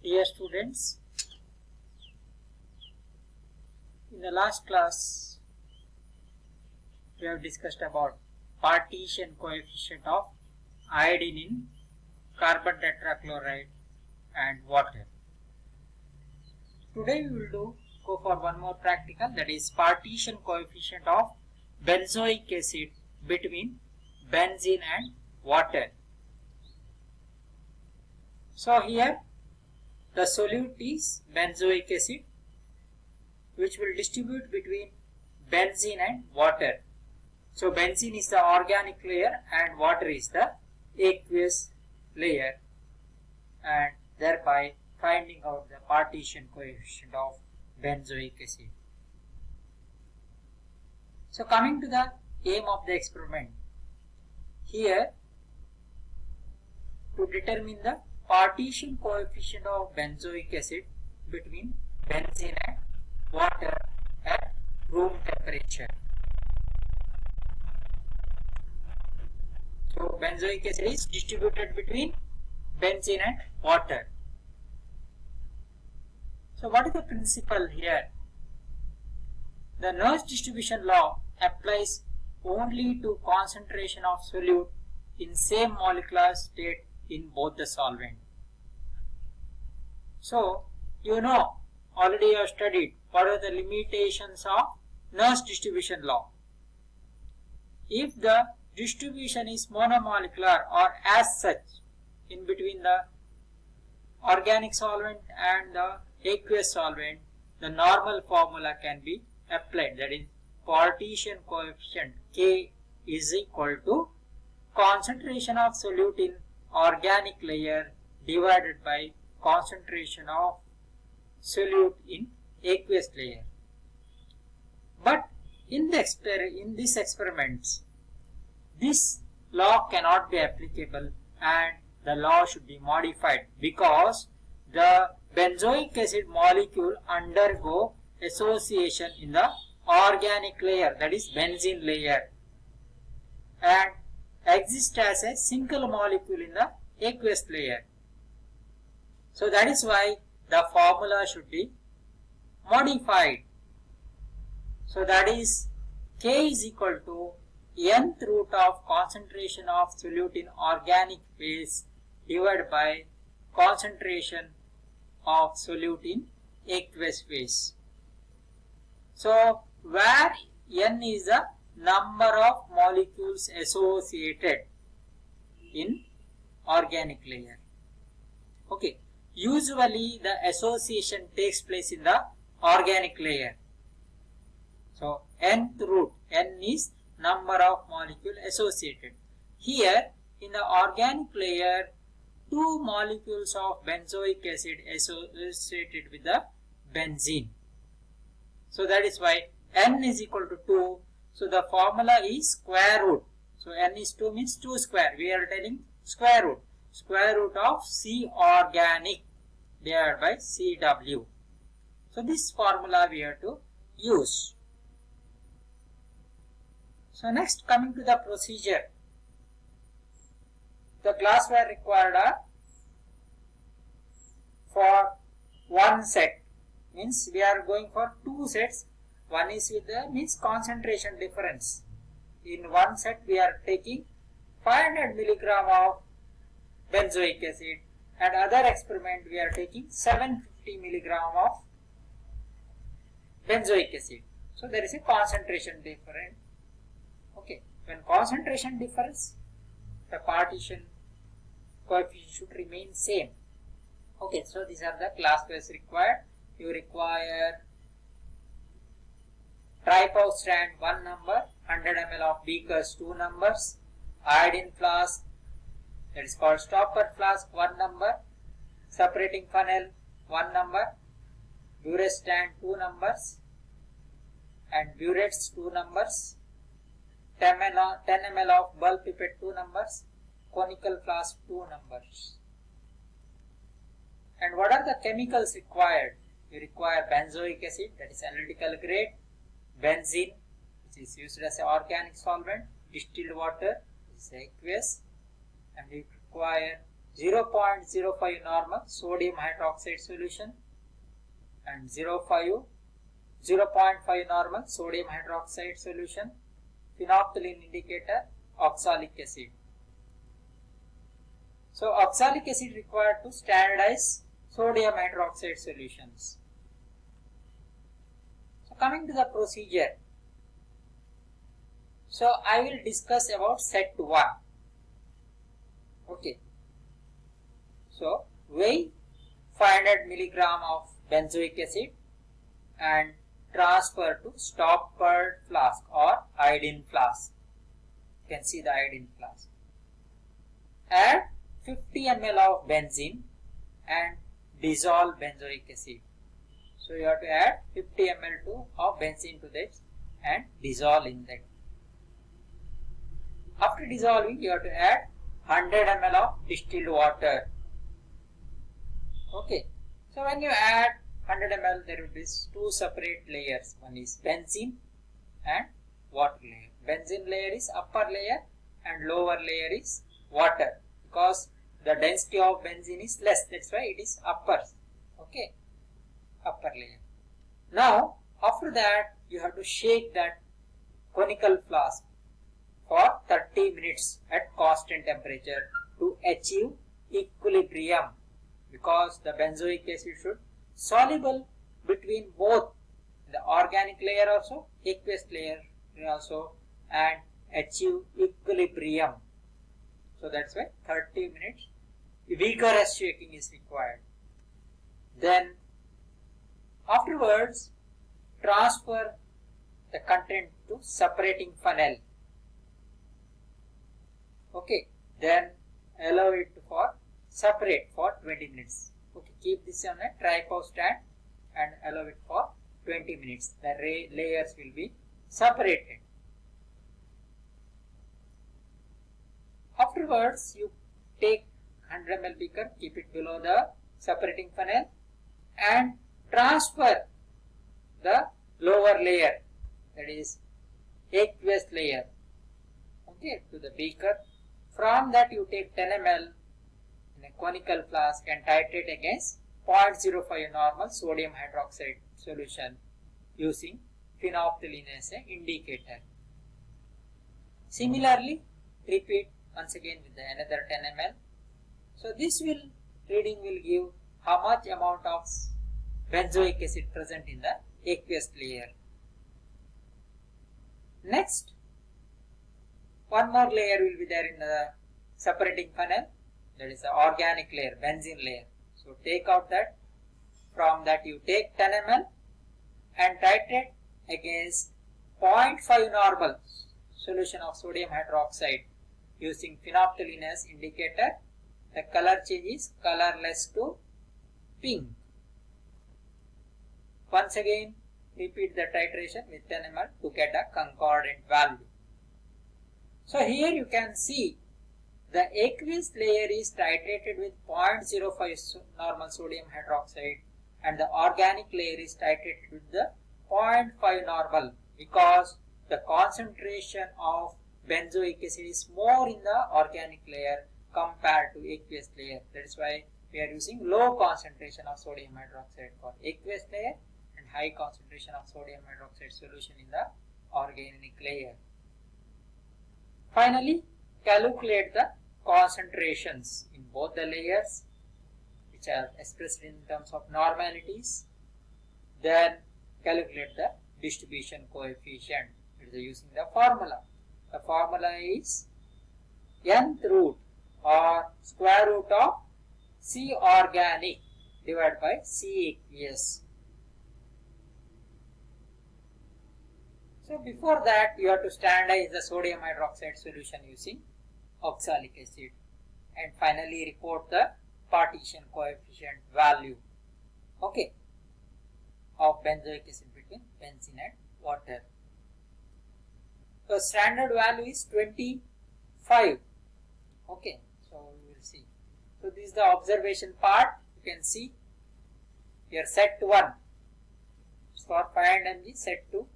Dear students, in the last class we have discussed about partition coefficient of iodine in carbon tetrachloride and water. Today we will go for one more practical, that is partition coefficient of benzoic acid between benzene and water. So here the solute is benzoic acid, which will distribute between benzene and water. So benzene is the organic layer and water is the aqueous layer, and thereby finding out the partition coefficient of benzoic acid. So coming to the aim of the experiment, here to determine the partition coefficient of benzoic acid between benzene and water at room temperature. So benzoic acid is distributed between benzene and water. So what is the principle here? The Nernst distribution law applies only to concentration of solute in same molecular state in both the solvent. So you know, already you have studied what are the limitations of Nernst distribution law. If the distribution is monomolecular or as such in between the organic solvent and the aqueous solvent, the normal formula can be applied, that is partition coefficient K is equal to concentration of solute in organic layer divided by concentration of solute in aqueous layer. But in this experiments, this law cannot be applicable and the law should be modified, because the benzoic acid molecule undergo association in the organic layer, that is benzene layer, and exist as a single molecule in the aqueous layer. So that is why the formula should be modified. So that is K is equal to nth root of concentration of solute in organic phase divided by concentration of solute in aqueous phase. So where n is the number of molecules associated in organic layer. Okay, usually the association takes place in the organic layer. So nth root, n is number of molecule associated. Here in the organic layer, 2 molecules of benzoic acid associated with the benzene. So that is why n is equal to 2. So the formula is square root. So n is 2 means 2 square. We are telling square root. Square root of C organic divided by CW. So this formula we have to use. So next, coming to the procedure, the glassware required for one set, means we are going for 2 sets. One is with the means concentration difference. In one set we are taking 500 milligram of benzoic acid, and other experiment we are taking 750 milligram of benzoic acid. So there is a concentration difference. Okay, when concentration differs, the partition coefficient should remain same. Okay, so these are the glasswares required. You require tripod stand 1 number, 100 ml of beakers 2 numbers, iodine flask, that is called stopper flask 1 number, separating funnel 1 number, burette stand 2 numbers, and burettes 2 numbers, 10 ml of bulb pipette 2 numbers, conical flask 2 numbers. And what are the chemicals required? You require benzoic acid, that is analytical grade, benzene, which is used as an organic solvent, distilled water, which is aqueous, and you require 0.05 normal sodium hydroxide solution and 0.5 normal sodium hydroxide solution, phenolphthalein indicator, oxalic acid. So oxalic acid required to standardize sodium hydroxide solutions. So coming to the procedure. So I will discuss about set 1. Okay. So weigh 500 milligram of benzoic acid and transfer to stoppered flask or iodine flask. You can see the iodine flask. Add 50 ml of benzene and dissolve benzoic acid. So you have to add 50 ml of benzene to this and dissolve in that. After dissolving, you have to add 100 ml of distilled water. Okay. So when you add 100 ml, there will be two separate layers. One is benzene and water layer. Benzene layer is upper layer and lower layer is water, because the density of benzene is less. That's why it is upper. Okay. Upper layer. Now, after that, you have to shake that conical flask for 30 minutes at constant temperature to achieve equilibrium, because the benzoic acid should soluble between both the organic layer also, aqueous layer also, and achieve equilibrium. So that's why 30 minutes vigorous shaking is required. Then afterwards, transfer the content to separating funnel. Okay, then allow it for separate for 20 minutes. Okay, keep this on a tripod stand and allow it for 20 minutes. The layers will be separated. Afterwards, you take 100 ml beaker, keep it below the separating funnel and transfer the lower layer, that is aqueous layer, okay, to the beaker. From that you take 10 ml in a conical flask and titrate against 0.05 normal sodium hydroxide solution using phenolphthalein as an indicator. Similarly, repeat once again with another 10 ml. So this reading will give how much amount of benzoic acid present in the aqueous layer. Next, one more layer will be there in the separating funnel, that is the organic layer, benzene layer. So take out that. From that you take 10 ml and titrate against 0.5 normal solution of sodium hydroxide using phenolphthalein as indicator. The color change is colorless to pink. Once again, repeat the titration with 10 ml to get a concordant value. So here you can see the aqueous layer is titrated with 0.05 normal sodium hydroxide and the organic layer is titrated with the 0.5 normal, because the concentration of benzoic acid is more in the organic layer compared to aqueous layer. That is why we are using low concentration of sodium hydroxide for aqueous layer and high concentration of sodium hydroxide solution in the organic layer. Finally, calculate the concentrations in both the layers, which are expressed in terms of normalities. Then calculate the distribution coefficient. It is using the formula. The formula is nth root or square root of C organic divided by C aqueous. So before that, you have to standardize the sodium hydroxide solution using oxalic acid and finally report the partition coefficient value, okay, of benzoic acid between benzene and water. So standard value is 25. Okay, so we will see. So this is the observation part. You can see here set 1 for 500 mg, set 2.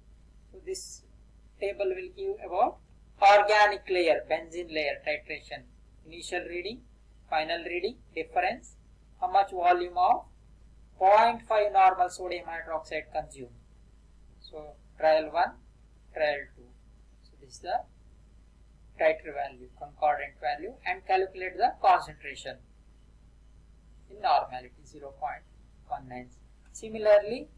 So this table will give about organic layer, benzene layer titration, initial reading final reading, difference, how much volume of 0.5 normal sodium hydroxide consumed. So trial 1, trial 2. So this is the titer value, concordant value, and calculate the concentration in normality 0.19. Similarly,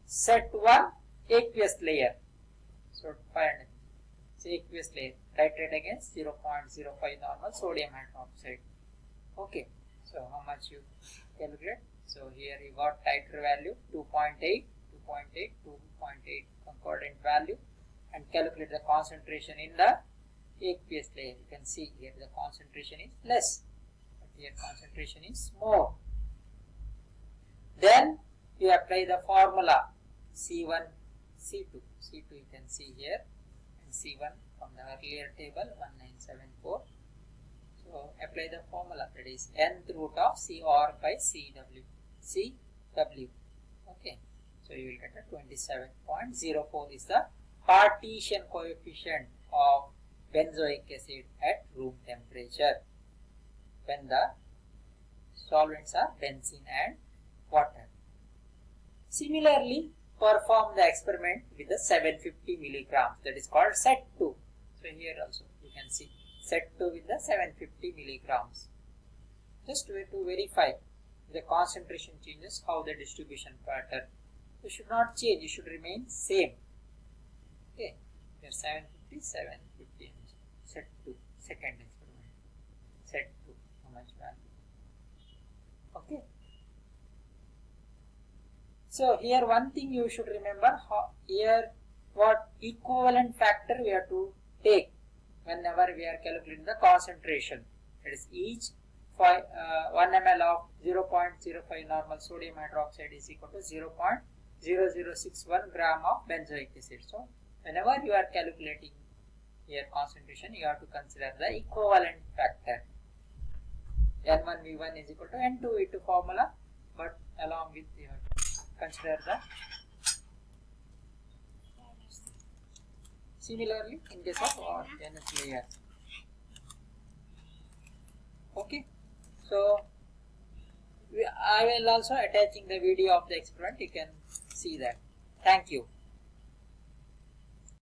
set 1 aqueous layer. So find aqueous layer, titrate against 0.05 normal sodium hydroxide. Okay, so how much you calculate? So here you got titer value 2.8, 2.8 concordant value, and calculate the concentration in the aqueous layer. You can see here the concentration is less, but here concentration is more. Then you apply the formula C1, C2. C2 you can see here, and C1 from the earlier table 1974. So apply the formula, that is nth root of CR by CW. Okay, so you will get a 27.04 is the partition coefficient of benzoic acid at room temperature when the solvents are benzene and water. Similarly, perform the experiment with the 750 milligrams, that is called set 2. So here also you can see set 2 with the 750 milligrams. Just to verify the concentration changes, how the distribution pattern. You should not change, you should remain same. Okay, here 750, 750, set 2, second experiment, set 2, how much value. Okay. So here one thing you should remember, here what equivalent factor we have to take whenever we are calculating the concentration. That is each 1 ml of 0.05 normal sodium hydroxide is equal to 0.0061 gram of benzoic acid. So whenever you are calculating here concentration, you have to consider the equivalent factor. N1V1 is equal to N2V2 formula, but along with you have to consider the similarly in case of homogeneous layer. Okay, so I will also attaching the video of the experiment, you can see that. Thank you.